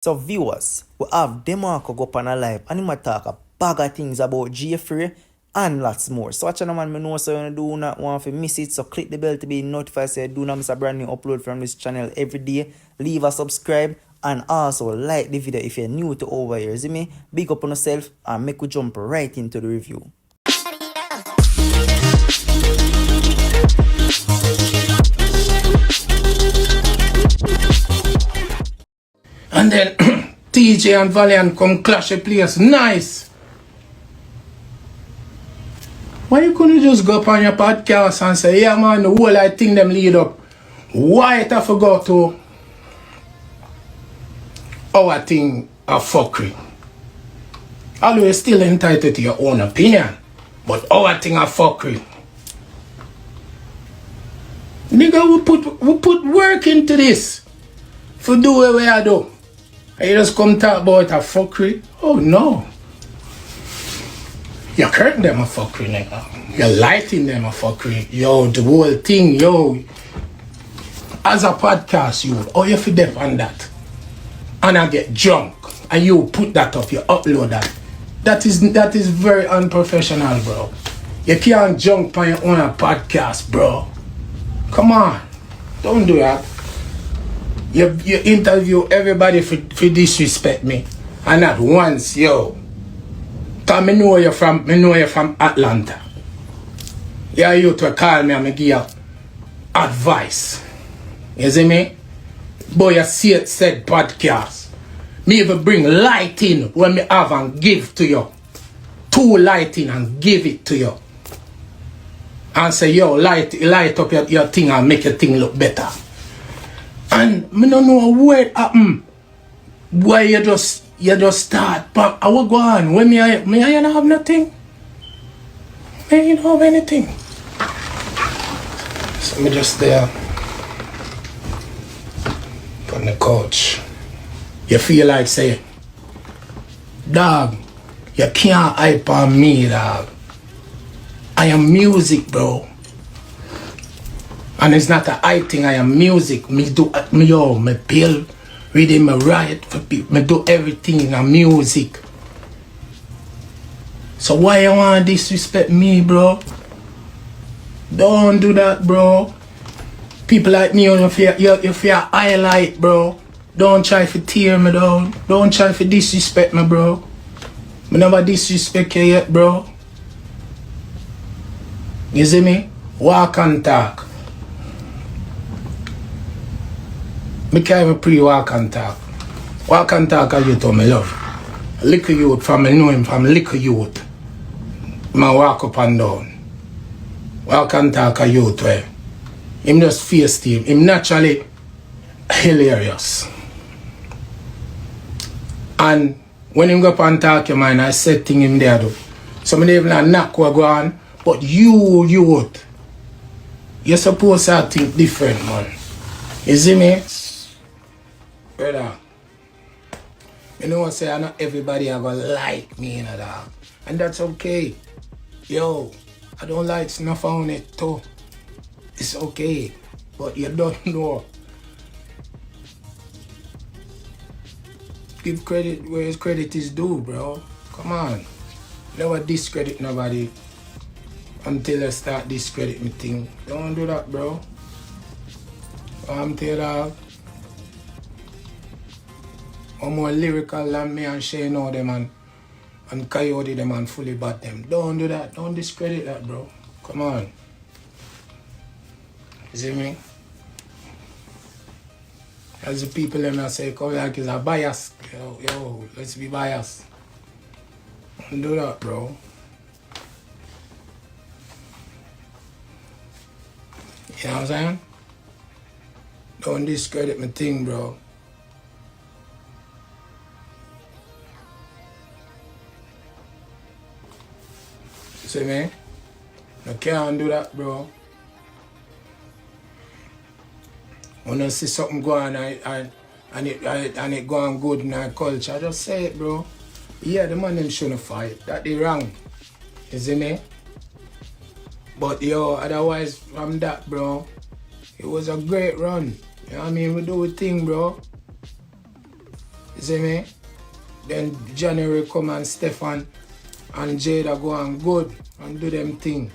So viewers, we have Demarco go up on a live and him a talk a bag of things about Jaii and lots more. So watch on man, me know so you do not want to miss it. So click the bell to be notified so you do not miss a brand new upload from this channel every day. Leave a subscribe and also like the video if you're new to over here. See me? Big up on yourself and make we jump right into the review. And then Teejay and Valiant come clash a place. Nice. Why you couldn't just go up on your podcast and say, yeah man, the whole I think them lead up. Why it I forgot to our thing a fuckery. Always still entitled to your own opinion. But our thing a fuckery. Nigga, we put work into this. For do what we are do. And you just come talk about a fuckery? Oh no. You're curtain them a fuckery, nigga. You're lighting them a fuckery. Yo, the whole thing, yo. As a podcast, you fi dep on that. And I get drunk. And you put that up, you upload that. That is very unprofessional, bro. You can't jump on your own podcast, bro. Come on. Don't do that. You interview everybody for disrespect me. And not once, yo. Cause me know you from Atlanta. Yeah, you to call me and me give you advice. You see me? Boy, you see it said podcast. Me even bring light in when me have and give to you. 2 light in and give it to you. And say, yo, light up your thing and make your thing look better. And me don't know what happen. Why you just start. But I will go on. When me I don't have nothing. Me don't have anything. So me just there on the couch. You feel like say, dog, you can't hype on me, dog. I am music, bro. And it's not a hype thing, I am music. Me build, reading, me write for people. Me do everything in music. So why you want to disrespect me, bro? Don't do that, bro. People like me, you feel highlight, bro. Don't try to tear me down. Don't try to disrespect me, bro. Me never disrespect you yet, bro. You see me? Walk and talk. Me can't even pre-walk and talk. Walk and talk as you told me love. Little youth from me know him from little youth. Man walk up and down. Walk and talk as youth where. Him just face team. Him naturally hilarious. And when him go up and talk your mind, I said thing him there do. So me even a knock what go on. But you youth, you're supposed to think different, man. You see me? Brother, you know what I say? Not everybody are gonna like me, you know that. And that's okay. Yo, I don't like snuff on it too. It's okay. But you don't know. Give credit where credit is due, bro. Come on. Never discredit nobody until I start discredit me thing. Don't do that, bro. I'm telling I'm more lyrical than me and Shane all them and Coyote them and fully bad them. Don't do that. Don't discredit that, bro. Come on. You see me? As the people them that say, come like it's a bias. Yo, let's be biased. Don't do that, bro. You know what I'm saying? Don't discredit my thing, bro. See me? I can't do that, bro. When I see something going on and it going good in our culture, I just say it, bro. Yeah, the man them shouldn't fight. That they wrong. You see me? But yo, otherwise from that, bro, it was a great run. You know what I mean? We do a thing, bro. You see me? Then January come and Stefan and Jada go on good and do them thing.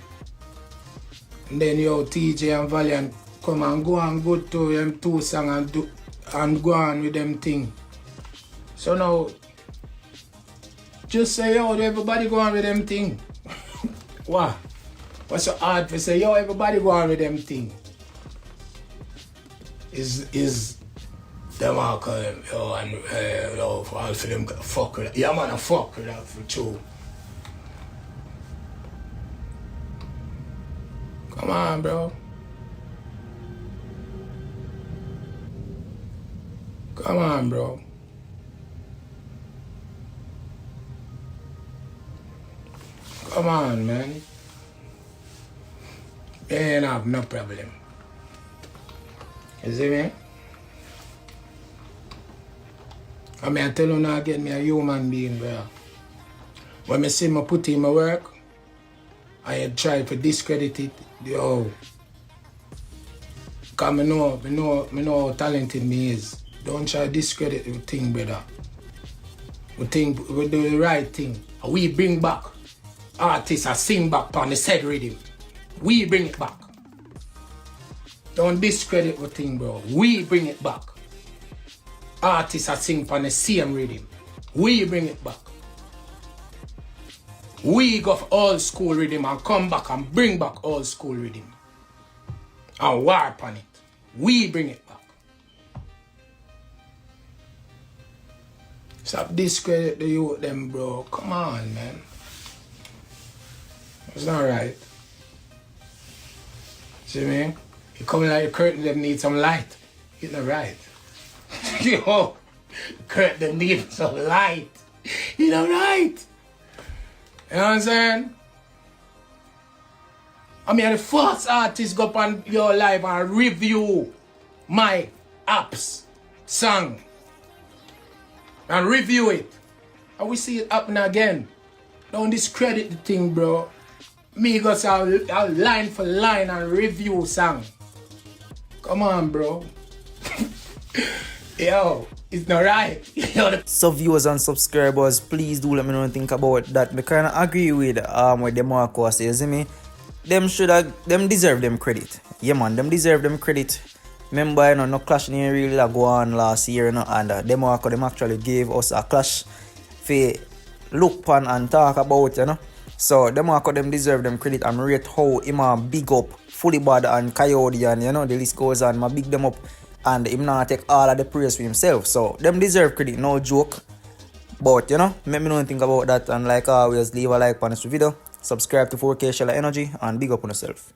And then Teejay and Valiant come and go on good to them 2 songs and go on with them thing. So now, just say everybody go on with them thing. What? What's so hard to say everybody go on with them thing? Is Demarco and all for them fuck with that. Yeah man, I fuck with that for true. Come on, bro. Come on, bro. Come on, man. They ain't have no problem. You see me? I mean, I tell you now, get me a human being, bro. When I see me put in my work, I try to discredit it. Because I know how talented me is. Don't try to discredit the thing, brother. We do the right thing. We bring back artists that sing back on the said rhythm. We bring it back. Don't discredit the thing, bro. We bring it back. Artists that sing on the same rhythm. We bring it back. We go for old school rhythm and come back and bring back old school rhythm. And warp on it. We bring it back. Stop discredit the youth them, bro. Come on, man. It's not right. See me? You come like the curtain them need some light. It's not right. Yo, curtain them need some light. It's not right. You know what I'm saying? I mean, the first artist go up on your live and review my apps song. And review it. And we see it happen again. Don't discredit the thing, bro. Me go say I'll line for line and review song. Come on, bro. Yo, it's not right. So viewers and subscribers, please do let me know what you think about that. I kind of agree with Demarco says, you me? Them deserve them credit. Yeah man, them deserve them credit. Remember, you know, no clash didn't really go on last year, you know, and Demarco them actually gave us a clash for look on and talk about, you know. So Demarco them deserve them credit and rate how him big up Fully Bad and Coyote and you know the list goes on. I big them up and him not take all of the praise for himself. So them deserve credit, no joke. But you know, let me know what you think about that, and like always, leave a like on this video, subscribe to 4K Shella Energy, and big up on yourself.